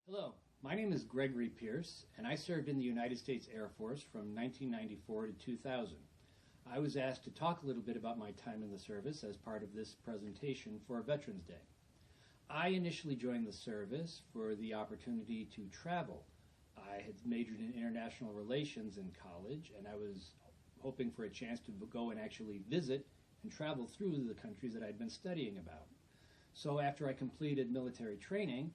Hello, my name is Gregory Pierce, and I served in the United States Air Force from 1994 to 2000. I was asked to talk a little bit about my time in the service as part of this presentation for Veterans Day. I initially joined the service for the opportunity to travel. I had majored in international relations in college, and I was hoping for a chance to go and actually visit and travel through the countries that I'd been studying about. So after I completed military training,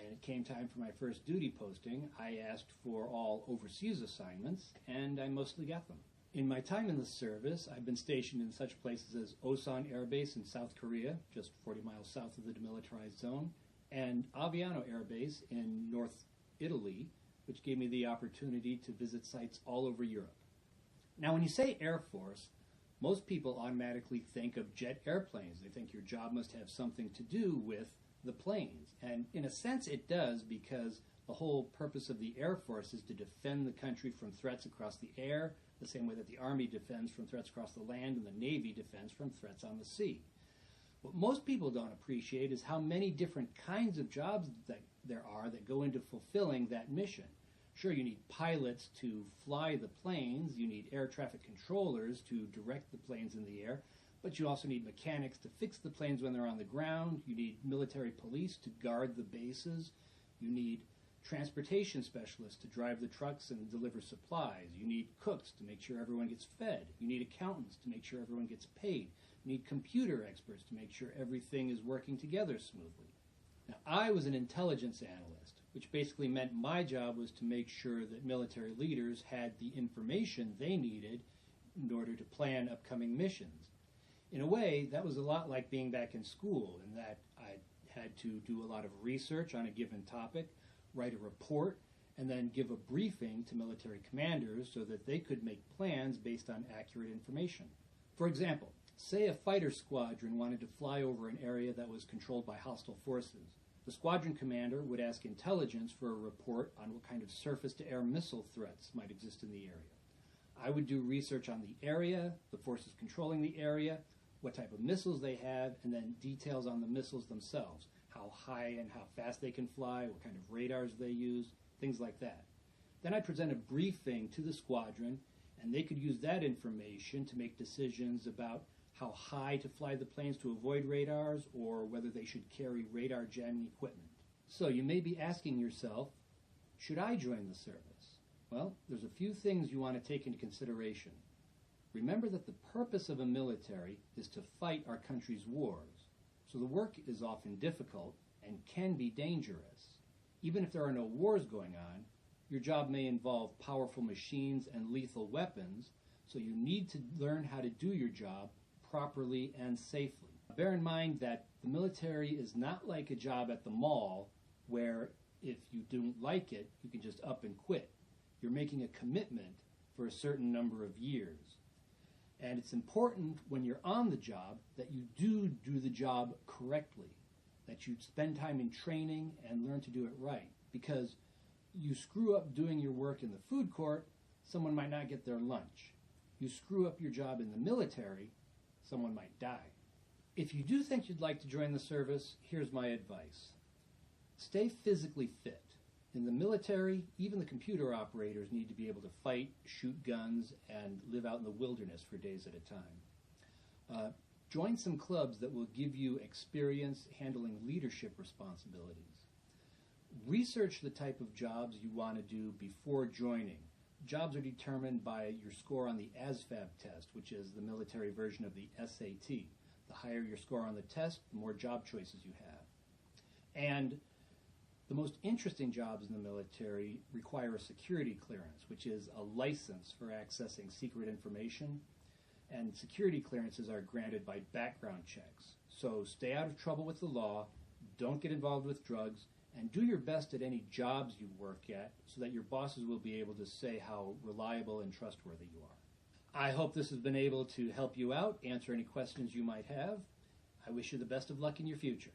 and it came time for my first duty posting, I asked for all overseas assignments, and I mostly got them. In my time in the service, I've been stationed in such places as Osan Air Base in South Korea, just 40 miles south of the demilitarized zone, and Aviano Air Base in North Italy, which gave me the opportunity to visit sites all over Europe. Now, when you say Air Force, most people automatically think of jet airplanes. They think your job must have something to do with the planes. And in a sense it does, because the whole purpose of the Air Force is to defend the country from threats across the air, the same way that the Army defends from threats across the land and the Navy defends from threats on the sea. What most people don't appreciate is how many different kinds of jobs that there are that go into fulfilling that mission. Sure, you need pilots to fly the planes, you need air traffic controllers to direct the planes in the air, but you also need mechanics to fix the planes when they're on the ground. You need military police to guard the bases. You need transportation specialists to drive the trucks and deliver supplies. You need cooks to make sure everyone gets fed. You need accountants to make sure everyone gets paid. You need computer experts to make sure everything is working together smoothly. Now, I was an intelligence analyst, which basically meant my job was to make sure that military leaders had the information they needed in order to plan upcoming missions. In a way, that was a lot like being back in school, in that I had to do a lot of research on a given topic, write a report, and then give a briefing to military commanders so that they could make plans based on accurate information. For example, say a fighter squadron wanted to fly over an area that was controlled by hostile forces. The squadron commander would ask intelligence for a report on what kind of surface-to-air missile threats might exist in the area. I would do research on the area, the forces controlling the area, what type of missiles they have, and then details on the missiles themselves, how high and how fast they can fly, what kind of radars they use, things like that. Then I'd present a briefing to the squadron, and they could use that information to make decisions about how high to fly the planes to avoid radars, or whether they should carry radar jamming equipment. So you may be asking yourself, should I join the service? Well, there's a few things you want to take into consideration. Remember that the purpose of a military is to fight our country's wars, so the work is often difficult and can be dangerous. Even if there are no wars going on, your job may involve powerful machines and lethal weapons, so you need to learn how to do your job properly and safely. Bear in mind that the military is not like a job at the mall where if you don't like it, you can just up and quit. You're making a commitment for a certain number of years. And it's important when you're on the job that you do the job correctly, that you spend time in training and learn to do it right. Because you screw up doing your work in the food court, someone might not get their lunch. You screw up your job in the military, someone might die. If you do think you'd like to join the service, here's my advice. Stay physically fit. In the military, even the computer operators need to be able to fight, shoot guns, and live out in the wilderness for days at a time. Join some clubs that will give you experience handling leadership responsibilities. Research the type of jobs you want to do before joining. Jobs are determined by your score on the ASVAB test, which is the military version of the SAT. The higher your score on the test, the more job choices you have. And the most interesting jobs in the military require a security clearance, which is a license for accessing secret information. And security clearances are granted by background checks. So stay out of trouble with the law, don't get involved with drugs, and do your best at any jobs you work at so that your bosses will be able to say how reliable and trustworthy you are. I hope this has been able to help you out, answer any questions you might have. I wish you the best of luck in your future.